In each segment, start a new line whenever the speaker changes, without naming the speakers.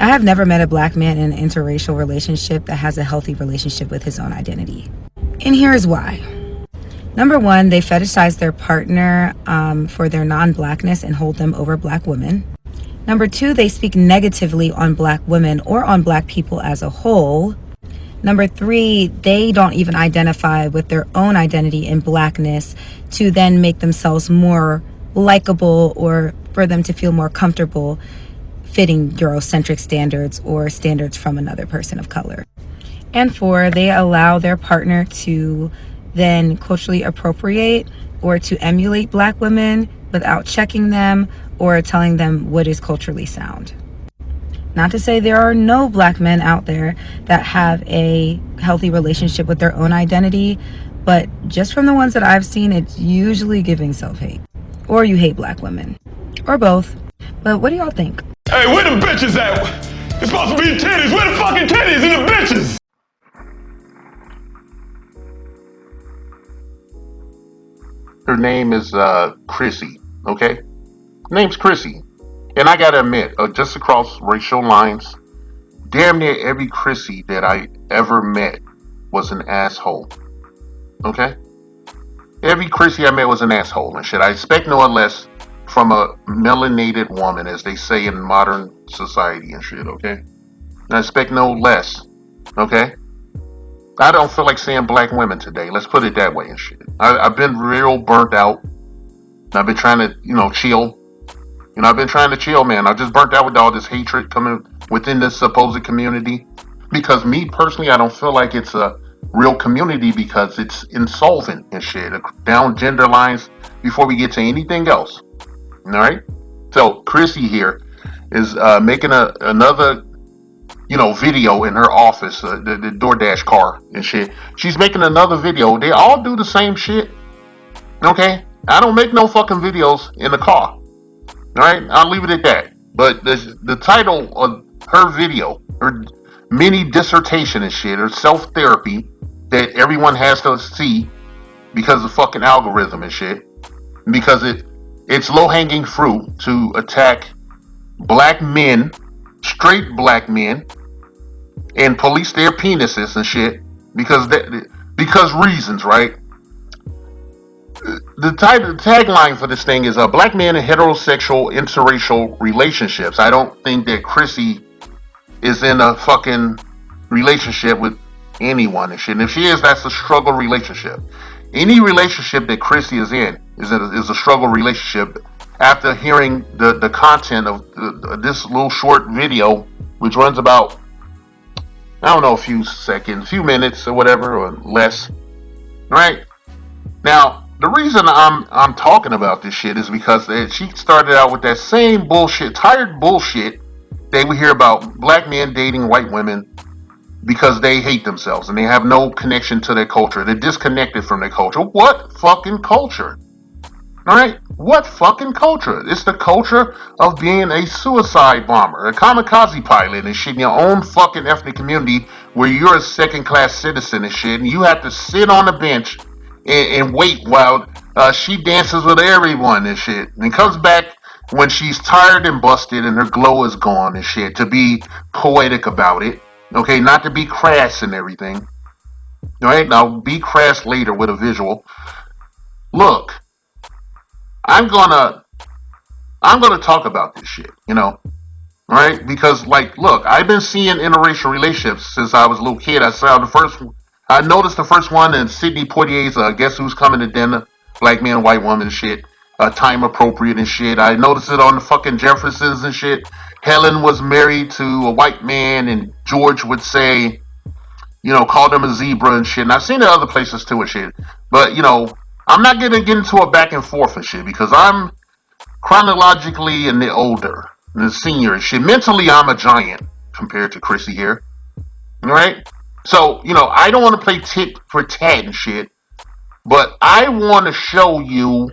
I have never met a black man in an interracial relationship that has a healthy relationship with his own identity. And here is why. Number one, they fetishize their partner for their non-blackness and hold them over black women. Number two, they speak negatively on black women or on black people as a whole. Number three, they don't even identify with their own identity in blackness to then make themselves more likable or for them to feel more comfortable fitting Eurocentric standards or standards from another person of color. And four, they allow their partner to then culturally appropriate or to emulate black women without checking them or telling them what is culturally sound. Not to say there are no black men out there that have a healthy relationship with their own identity, but just from the ones that I've seen, it's usually giving self-hate. Or you hate black women. Or both. But what do y'all think?
Hey, where the bitches at? It's supposed to be titties. Where the fucking titties and the bitches?
Her name is Chrissy, okay? Her name's Chrissy. And I gotta admit, just across racial lines, damn near every Chrissy that I ever met was an asshole. Okay? Every Chrissy I met was an asshole and shit. I expect no less from a melanated woman, as they say in modern society and shit, okay? I expect no less, okay? I don't feel like saying black women today. Let's put it that way and shit. I've been real burnt out. I've been trying to, chill. I've been trying to chill, man. I just burnt out with all this hatred coming within this supposed community. Because me personally, I don't feel like it's a real community because it's insolvent and shit. Down gender lines before we get to anything else. All right? So, Chrissy here is making another, video in her office, the DoorDash car and shit. She's making another video. They all do the same shit. Okay? I don't make no fucking videos in the car. Alright, I'll leave it at that. But the title of her video, her mini dissertation and shit, her self-therapy that everyone has to see because of fucking algorithm and shit, because it's low-hanging fruit to attack black men, straight black men, and police their penises and shit because reasons, right? The tagline for this thing is black men in heterosexual interracial relationships. I don't think that Chrissy is in a fucking relationship with anyone and shit. And if she is, that's a struggle relationship. Any relationship that Chrissy is in is a struggle relationship. After hearing the content of this little short video, which runs about, I don't know, a few seconds, few minutes or whatever, or less, right? Now, the reason I'm talking about this shit is because she started out with that same bullshit, tired bullshit that we hear about black men dating white women because they hate themselves and they have no connection to their culture. They're disconnected from their culture. What fucking culture? Alright? What fucking culture? It's the culture of being a suicide bomber, a kamikaze pilot and shit in your own fucking ethnic community where you're a second-class citizen and shit, and you have to sit on the bench and wait while she dances with everyone and shit, and comes back when she's tired and busted and her glow is gone and shit, to be poetic about it, okay, not to be crass and everything. Alright, now be crass later with a visual. Look, I'm gonna talk about this shit, right? Because, look, I've been seeing interracial relationships since I was a little kid. I noticed the first one in Sidney Poitier's Guess Who's Coming to Dinner, black man, white woman and shit, time appropriate and shit. I noticed it on the fucking Jeffersons and shit. Helen was married to a white man and George would say, called him a zebra and shit. And I've seen it other places too and shit. But, I'm not gonna get into a back and forth and shit because I'm chronologically in the older, the senior and shit. Mentally, I'm a giant compared to Chrissy here. Alright? So, I don't want to play tit for tat and shit, but I want to show you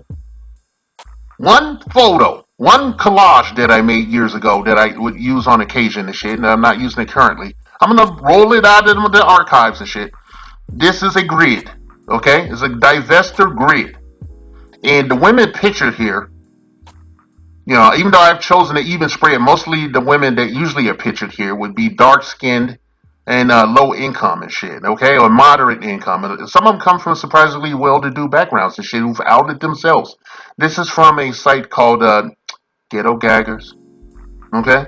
one photo, one collage that I made years ago that I would use on occasion and shit, and I'm not using it currently. I'm going to roll it out of the archives and shit. This is a grid, okay? It's a divester grid. And the women pictured here Even though I've chosen to even spread, mostly the women that usually are pictured here would be dark skinned and low income and shit, okay, or moderate income. Some of them come from surprisingly well to do backgrounds and shit who've outed themselves. This is from a site called Ghetto Gaggers, okay?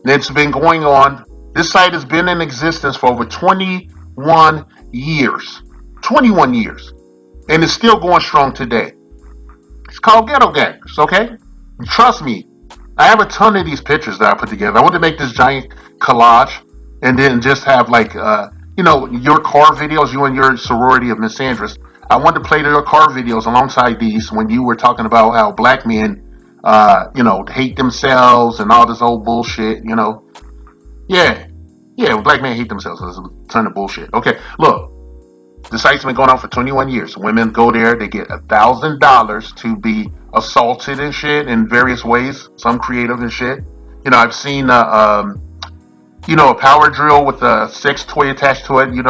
And it's been going on. This site has been in existence for over 21 years. 21 years. And it's still going strong today. It's called Ghetto Gaggers, okay? Trust me, I have a ton of these pictures that I put together. I want to make this giant collage and then just have your car videos, you and your sorority of misandrous. I wanted to play your car videos alongside these when you were talking about how black men, hate themselves and all this old bullshit, Yeah, black men hate themselves. It's a ton of bullshit. Okay, look, the site's been going on for 21 years. Women go there, they get $1,000 to be assaulted and shit in various ways, some creative and shit. I've seen a power drill with a sex toy attached to it. You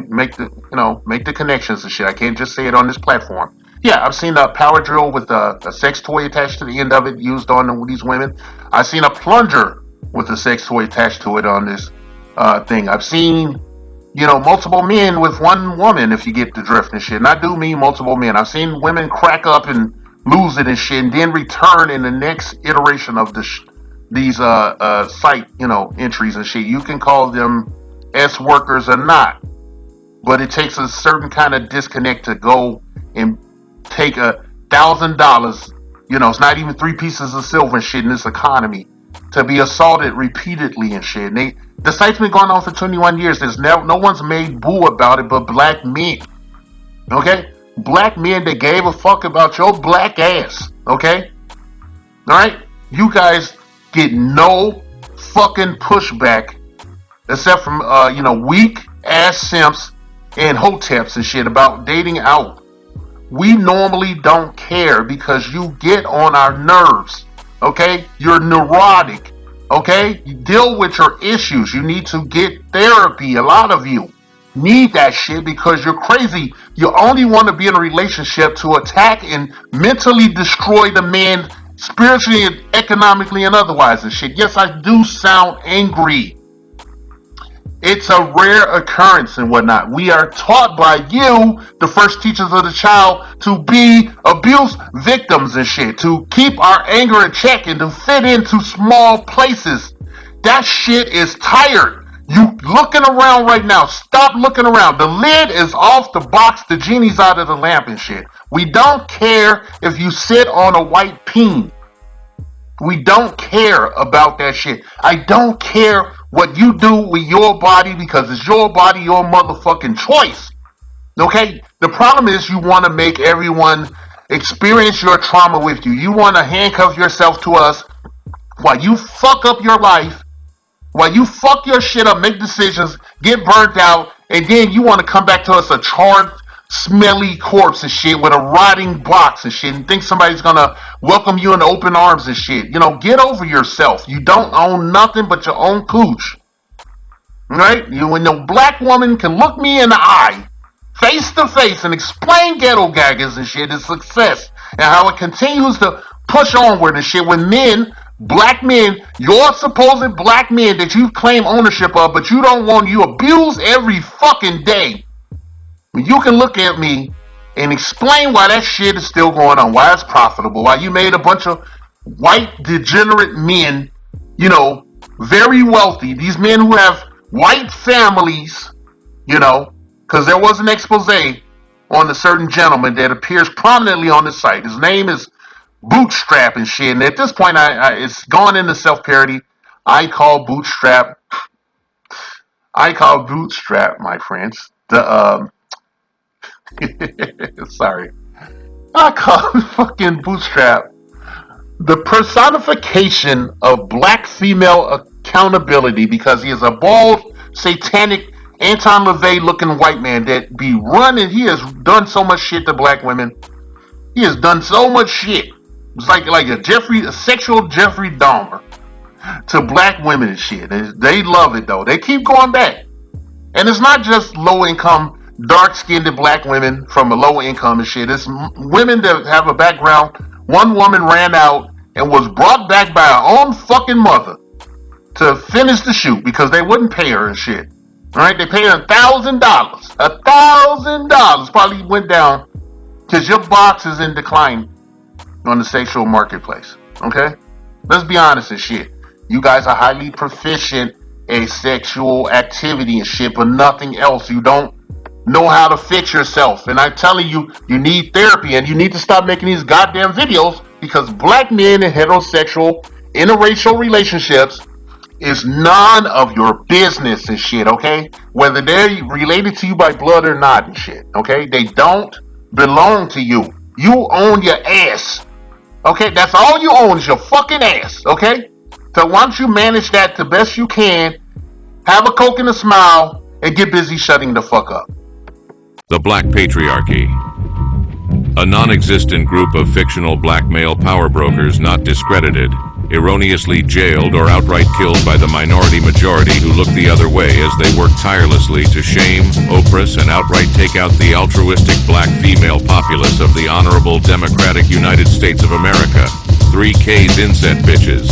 make the connections and shit. I can't just say it on this platform. Yeah, I've seen a power drill with a sex toy attached to the end of it used on these women. I've seen a plunger with a sex toy attached to it on this thing. I've seen, multiple men with one woman, if you get the drift and shit. And I do mean multiple men. I've seen women crack up and lose it and shit, and then return in the next iteration of these site, entries and shit. You can call them S workers or not, but it takes a certain kind of disconnect to go and take $1,000. It's not even 3 pieces of silver and shit in this economy to be assaulted repeatedly and shit. And the site's been going on for 21 years. There's no one's made boo about it but black men. Okay? Black men that gave a fuck about your black ass. Okay? Alright? You guys get no fucking pushback except from, weak ass simps and hoteps and shit about dating out. We normally don't care because you get on our nerves. Okay? You're neurotic. Okay? You deal with your issues. You need to get therapy. A lot of you need that shit because you're crazy. You only want to be in a relationship to attack and mentally destroy the man spiritually and economically and otherwise and shit. Yes, I do sound angry. It's a rare occurrence and whatnot. We are taught by you, the first teachers of the child, to be abuse victims and shit, to keep our anger in check and to fit into small places. That shit is tired. You looking around right now. Stop looking around. The lid is off the box. The genie's out of the lamp and shit. We don't care if you sit on a white peen. We don't care about that shit. I don't care what you do with your body because it's your body, your motherfucking choice. Okay? The problem is you want to make everyone experience your trauma with you. You want to handcuff yourself to us while you fuck up your life, while you fuck your shit up, make decisions, get burnt out, and then you want to come back to us a charred, smelly corpse and shit with a rotting box and shit and think somebody's gonna welcome you in open arms and shit. Get over yourself. You don't own nothing but your own cooch. Right? When a black woman can look me in the eye, face to face, and explain ghetto gaggers and shit, its success, and how it continues to push onward and shit when men, black men, your supposed black men that you claim ownership of, but you don't want, you abuse every fucking day. You can look at me and explain why that shit is still going on, why it's profitable, why you made a bunch of white degenerate men, very wealthy. These men who have white families, because there was an expose on a certain gentleman that appears prominently on the site. His name is Bootstrap and shit. And at this point, it's gone into self-parody. I call Bootstrap, my friends, sorry. I call fucking Bootstrap the personification of black female accountability because he is a bald, satanic, Anton LaVey looking white man that be running. He has done so much shit to black women. He has done so much shit. It's like a sexual Jeffrey Dahmer to black women and shit. They love it though. They keep going back. And it's not just low income, dark-skinned black women from a low income and shit. It's women that have a background. One woman ran out and was brought back by her own fucking mother to finish the shoot because they wouldn't pay her and shit. Alright, they paid her $1,000. $1,000 probably went down because your box is in decline on the sexual marketplace. Okay? Let's be honest and shit. You guys are highly proficient in sexual activity and shit, but nothing else. You don't know how to fix yourself. And I'm telling you, you need therapy and you need to stop making these goddamn videos because black men in heterosexual, interracial relationships is none of your business and shit, okay? Whether they're related to you by blood or not and shit, okay? They don't belong to you. You own your ass. Okay, that's all you own is your fucking ass, okay? So why don't you manage that the best you can, have a Coke and a smile, and get busy shutting the fuck up.
The Black Patriarchy. A non-existent group of fictional black male power brokers not discredited, erroneously jailed or outright killed by the minority majority who look the other way as they work tirelessly to shame, oppress, and outright take out the altruistic black female populace of the honorable democratic United States of America. 3K's inset bitches.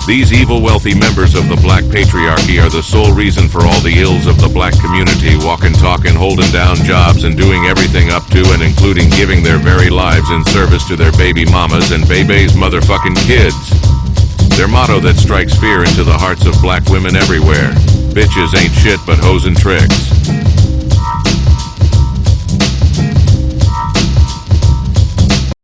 These evil wealthy members of the black patriarchy are the sole reason for all the ills of the black community, walking, talking, holding down jobs, and doing everything up to and including giving their very lives in service to their baby mamas and baby's motherfucking kids. Their motto that strikes fear into the hearts of black women everywhere: bitches ain't shit but hoes and tricks.